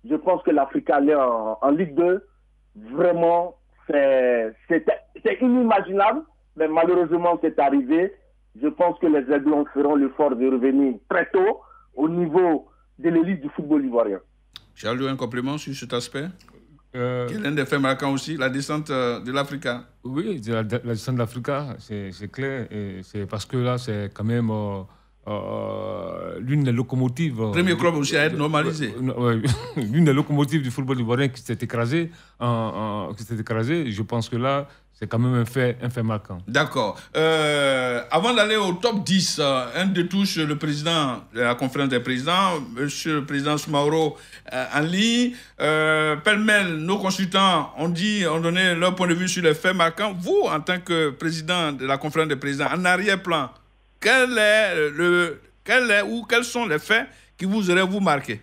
Je pense que l'Afrique allait en Ligue 2. Vraiment, c'est inimaginable, mais malheureusement, c'est arrivé. Je pense que les Aiglons feront l'effort de revenir très tôt au niveau de l'élite du football ivoirien. Charles, un complément sur cet aspect? Quel est un des faits marquants aussi, la descente de l'Africa? Oui, la descente de l'Africa, c'est clair. Et c'est parce que là, c'est quand même l'une des locomotives. Premier club aussi à être normalisé. L'une des locomotives du football ivoirien qui s'est écrasée. Je pense que là, c'est quand même un fait marquant. D'accord. Avant d'aller au top 10, un de touche le président de la conférence des présidents, monsieur le président Soumaoro en ligne. Pêle-mêle, nos consultants ont donné leur point de vue sur les faits marquants. Vous, en tant que président de la conférence des présidents, en arrière-plan, quels sont les faits qui vous auraient vous marqué?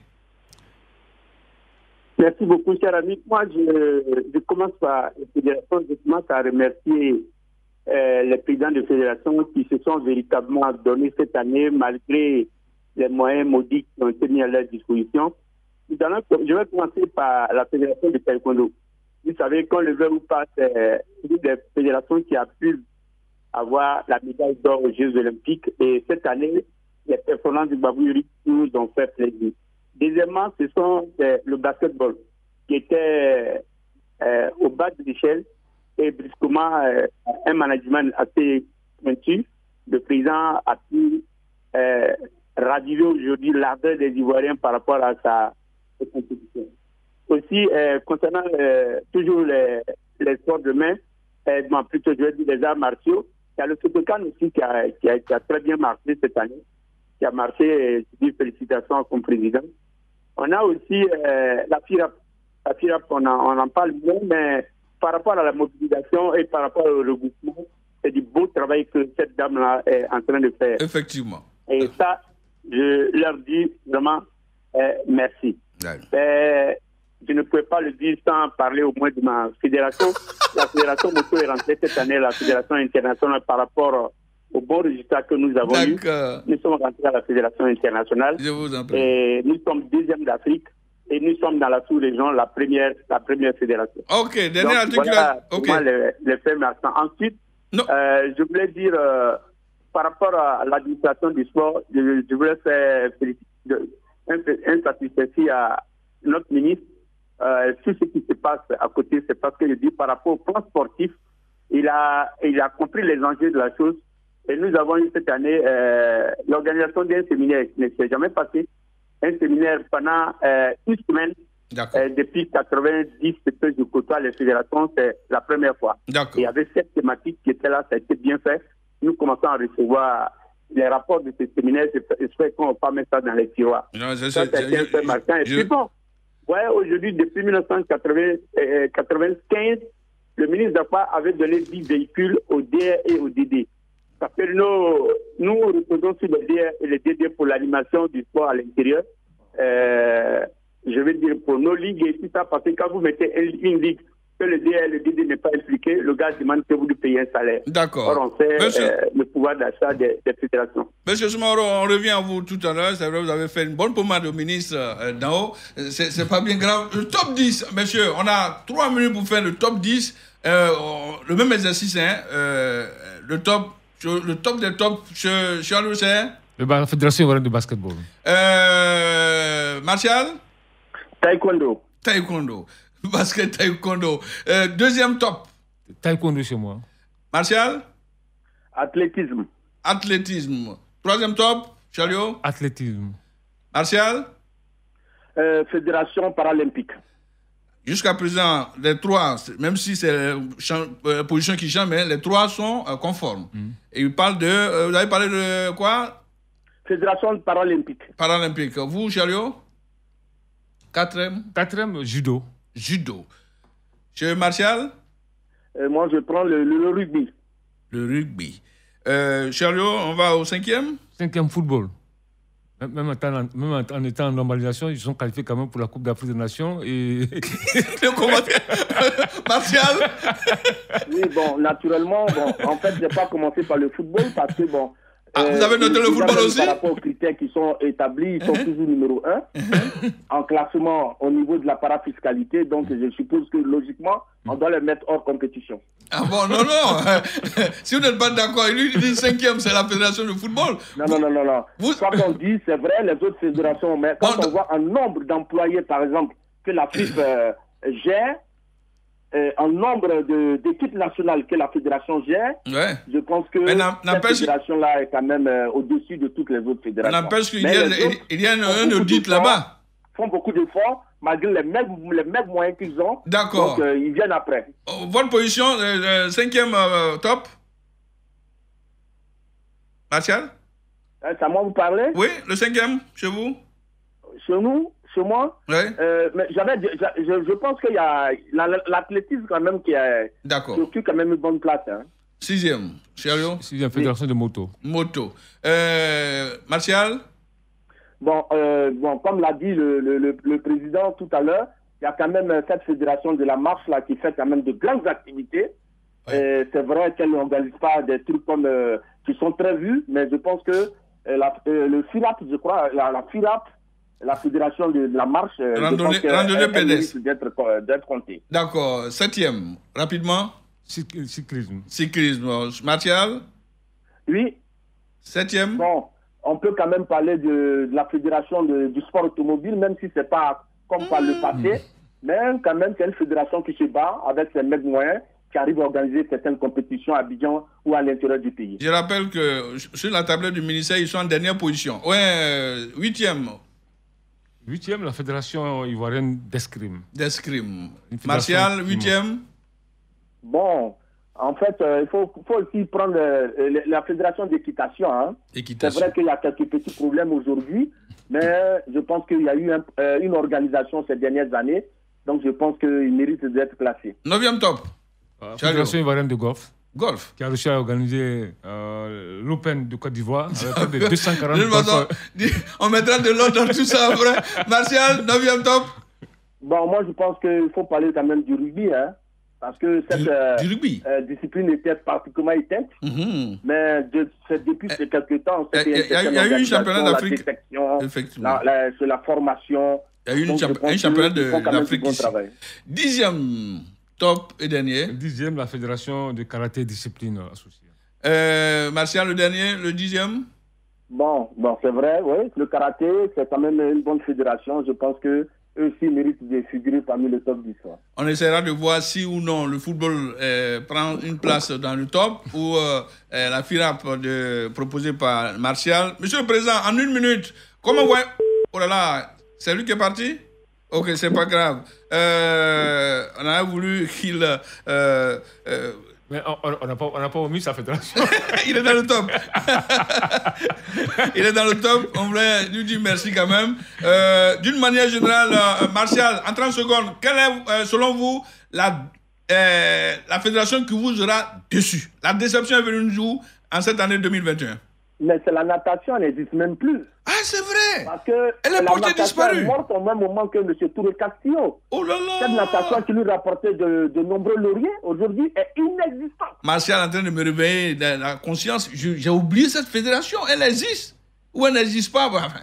Merci beaucoup, cher ami. Moi, je commence par à remercier les présidents de fédération qui se sont véritablement donnés cette année, malgré les moyens modiques qui ont été mis à leur disposition. Je vais commencer par la fédération de taekwondo. Vous savez, qu'on le veut ou pas, c'est une des fédérations qui a pu avoir la médaille d'or aux Jeux Olympiques. Et cette année, les performances du Babouri nous ont fait plaisir. Deuxièmement, ce sont le basketball qui était au bas de l'échelle et brusquement un management assez pointu. Le président a pu raviver aujourd'hui l'ardeur des Ivoiriens par rapport à sa compétition. Aussi, concernant toujours les sports de main, plutôt je vais dire les arts martiaux, il y a le Shotokan aussi qui a très bien marché cette année, qui a marché, je dis félicitations à son président. On a aussi la FIRAP. La FIRAP, on en parle bien, mais par rapport à la mobilisation et par rapport au regroupement, c'est du beau travail que cette dame-là est en train de faire. Effectivement. Et ça, je leur dis vraiment merci. Je ne pouvais pas le dire sans parler au moins de ma fédération. La fédération moto est rentrée cette année, la fédération internationale, par rapport au bon résultat que nous avons eu. Nous sommes rentrés à la fédération internationale. Je vous en prie. Et nous sommes 2e d'Afrique. Et nous sommes dans la sous-région, la première fédération. Ok, dernière article. Voilà pour moi les faits marquants. Ensuite, Non. Je voulais dire, par rapport à l'administration du sport, je voulais faire un satisfait à notre ministre. Tout ce qui se passe à côté, c'est parce que je dis par rapport au plan sportif, il a compris les enjeux de la chose. Et nous avons eu cette année l'organisation d'un séminaire qui ne s'est jamais passé. Un séminaire pendant une semaine. Depuis 90 que je côtoie les fédérations, c'est la première fois. Il y avait cette thématique qui était là, ça a été bien fait. Nous commençons à recevoir les rapports de ces séminaires. J'espère qu'on ne va pas mettre ça dans les tiroirs. Ça, c'est un fait marquant. Et puis bon, ouais, aujourd'hui, depuis 1995, le ministre d'Affaires avait donné 10 véhicules au DR et au DD. Ça fait nous reposons sur le DR et le DD pour l'animation du sport à l'intérieur. Je veux dire pour nos ligues et tout ça, parce que quand vous mettez une ligue, que le DR et le DD n'est pas impliqué, le gars demande que vous lui payez un salaire. D'accord. Or, on sait le pouvoir d'achat des fédérations. Monsieur Soumaro, on revient à vous tout à l'heure. C'est vrai, vous avez fait une bonne pommade au ministre d'en haut. C'est pas bien grave. Le top 10, monsieur, on a 3 minutes pour faire le top 10. Le même exercice, hein. Le top des tops, Charles, c'est la Fédération ivoirienne de basketball. Martial? Taekwondo. Basket, taekwondo. Deuxième top? Taekwondo chez moi. Martial? Athlétisme. Troisième top? Charlio? Athlétisme. Martial? Fédération paralympique. Jusqu'à présent, les trois, même si c'est la position qui change, mais les trois sont conformes. Et il parle de... vous avez parlé de quoi? Fédération paralympique. Vous, Charlio? Quatrième, judo. Chez Martial? Moi, je prends le rugby. Le rugby. Charlio, on va au cinquième? Cinquième, football. Même en étant en normalisation, ils sont qualifiés quand même pour la Coupe d'Afrique des Nations. Et... Le commentaire. Martial? Oui, bon, naturellement, en fait, je n'ai pas commencé par le football parce que, bon... vous avez noté le football aussi? Par rapport aux critères qui sont établis, ils sont toujours numéro 1 en classement au niveau de la parafiscalité. Donc, je suppose que, logiquement, on doit les mettre hors compétition. Ah bon, non. Si vous n'êtes pas d'accord, lui, il dit 5e, c'est la fédération de football. Non. Quoi qu'on dit, c'est vrai, les autres fédérations, mais quand on voit un nombre d'employés, par exemple, que la FIF gère, un nombre d'équipes nationales que la fédération gère, je pense que cette fédération-là est quand même au-dessus de toutes les autres fédérations. N'empêche qu'il y a un audit là-bas. Font beaucoup d'efforts, malgré les mêmes moyens qu'ils ont. D'accord. Donc, ils viennent après. Votre position, 5e top? Martial? C'est à moi vous parlez? Oui, le 5e, chez vous? Chez nous? Chez moi? Oui. Mais je pense qu'il y a l'athlétisme quand même qui occupe quand même une bonne place. 6e, Charlio? 6e, fédération de moto. Martial? Bon, comme l'a dit le président tout à l'heure, il y a quand même cette fédération de la marche là qui fait quand même de grandes activités. C'est vrai qu'elle n'organise pas des trucs comme qui sont très vus, mais je pense que le FIRAP, je crois, la FIRAP, la fédération de la marche, randonnée pédestre, d'être comptée. D'accord. 7e, rapidement. Cyclisme. Martial? Oui. 7e. Bon, on peut quand même parler de la fédération du sport automobile, même si c'est pas comme par le passé, mais quand même c'est une fédération qui se bat avec ses mêmes moyens, qui arrive à organiser certaines compétitions à Abidjan ou à l'intérieur du pays. Je rappelle que sur la tablette du ministère, ils sont en dernière position. 8e. 8e, la fédération ivoirienne d'escrime. Martial, 8e. Bon, en fait, il faut aussi prendre la fédération d'équitation. C'est vrai qu'il y a quelques petits problèmes aujourd'hui, mais je pense qu'il y a eu une organisation ces dernières années, donc je pense qu'il mérite d'être classé. 9e top. La fédération ivoirienne de golf. Qui a réussi à organiser l'Open de Côte d'Ivoire avec près de 240 golfeurs. On mettra de l'ordre dans tout ça après. Martial, 9e top. Bon, moi je pense qu'il faut parler quand même du rugby, parce que cette discipline était particulièrement éteinte. Mais depuis quelques temps, il y a eu un championnat d'Afrique. Sur la formation. Il y a eu un championnat d'Afrique. 10e top et dernier. 10e, la Fédération de karaté discipline associée. Martial, le dernier, le 10e. Bon, c'est vrai, oui. Le karaté, c'est quand même une bonne fédération. Je pense que eux aussi méritent de figurer parmi le top 10. On essaiera de voir si ou non le football prend une place dans le top ou la FIRAP proposée par Martial. Monsieur le Président, en 1 minute, comment vous... Oh là là, c'est lui qui est parti? Ok, c'est pas grave. On a voulu qu'il... Mais on n'a pas omis sa fédération. Il est dans le top. Il est dans le top. On voulait lui dire merci quand même. D'une manière générale, Martial, en 30 secondes, quelle est, selon vous, la fédération qui vous aura déçu? La déception est venue nous en cette année 2021. Mais c'est la natation, elle n'existe même plus. Ah, c'est vrai. Parce que elle est portée disparue. Elle est morte au même moment que M. Touré Castillo. Oh là là. Cette natation qui lui rapportait de nombreux lauriers, aujourd'hui, est inexistante. Martial est en train de me réveiller la conscience. J'ai oublié cette fédération. Elle existe. Ou elle n'existe pas. Enfin,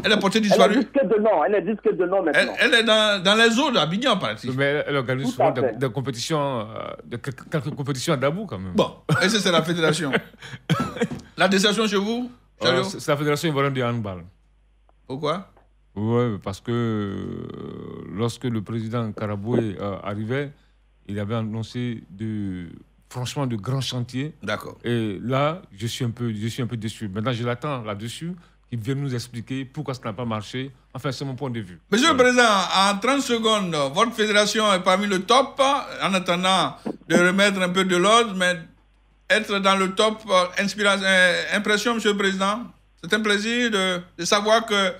elle est portée disparue. Elle n'existe que de nom maintenant. Elle est dans les eaux d'Abidjan, par exemple. Mais elle organise souvent des compétitions, quelques compétitions à Dabou, quand même. Bon, et c'est la fédération. La déception chez vous? C'est la fédération ivoirienne de handball. Pourquoi? Oui, parce que lorsque le président Karaboué arrivait, il avait annoncé franchement de grands chantiers. D'accord. Et là, je suis un peu déçu. Maintenant, je l'attends là-dessus, qu'il vienne nous expliquer pourquoi ça n'a pas marché. Enfin, c'est mon point de vue. Monsieur le Président, en 30 secondes, votre fédération est parmi le top, en attendant de remettre un peu de l'ordre, mais être dans le top, impression, Monsieur le Président. C'est un plaisir de savoir que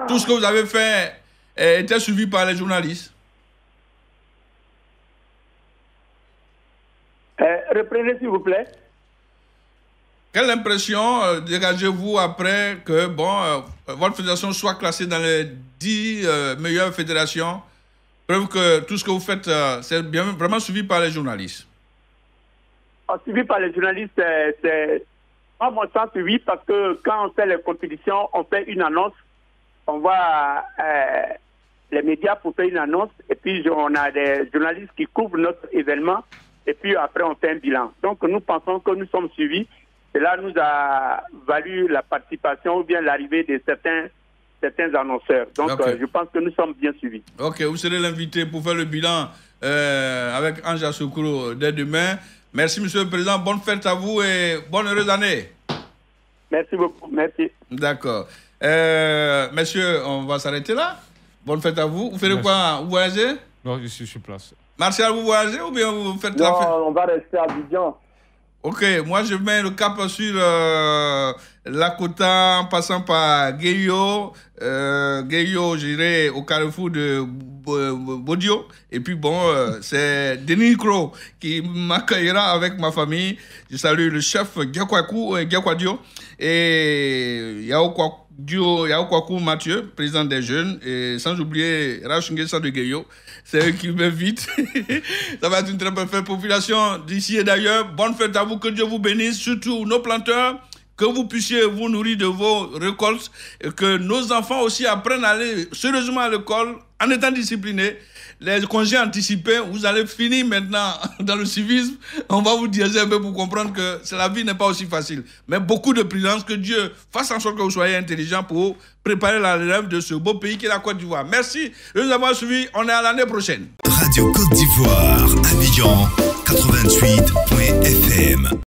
tout ce que vous avez fait était suivi par les journalistes. Reprenez, s'il vous plaît. Quelle impression dégagez-vous après que votre fédération soit classée dans les 10 meilleures fédérations? Preuve que tout ce que vous faites, c'est vraiment suivi par les journalistes. Suivi par les journalistes, c'est à mon sens suivi parce que quand on fait les compétitions, on fait une annonce, on va les médias pour faire une annonce et puis on a des journalistes qui couvrent notre événement et puis après on fait un bilan. Donc nous pensons que nous sommes suivis. Cela nous a valu la participation ou bien l'arrivée de certains annonceurs. Donc je pense que nous sommes bien suivis. Ok, vous serez l'invité pour faire le bilan avec Ange Asokoro dès demain. Merci, Monsieur le Président. Bonne fête à vous et bonne heureuse année. Merci beaucoup. Merci. D'accord. Messieurs, on va s'arrêter là. Bonne fête à vous. Vous faites quoi? Vous voyagez? Non, je suis sur place. Martial, vous voyagez ou bien vous faites la fête? Non, on va rester à Abidjan. Ok, moi je mets le cap sur Lakota en passant par Gueyo. Gueyo, j'irai au carrefour de Bodio. Et puis c'est Denis Kro qui m'accueillera avec ma famille. Je salue le chef Giakwadio et Yaokwaku Mathieu, président des jeunes. Et sans oublier Rachungesa de Gueyo. C'est eux qui m'invitent. Ça va être une très bonne fête. Population d'ici et d'ailleurs. Bonne fête à vous. Que Dieu vous bénisse. Surtout nos planteurs. Que vous puissiez vous nourrir de vos récoltes. Et que nos enfants aussi apprennent à aller sérieusement à l'école en étant disciplinés. Les congés anticipés, vous allez finir maintenant dans le civisme. On va vous dire un peu pour comprendre que la vie n'est pas aussi facile. Mais beaucoup de prudence, que Dieu fasse en sorte que vous soyez intelligents pour préparer la relève de ce beau pays qui est la Côte d'Ivoire. Merci de nous avoir suivis. On est à l'année prochaine. Radio Côte d'Ivoire, Abidjan, 88.fm.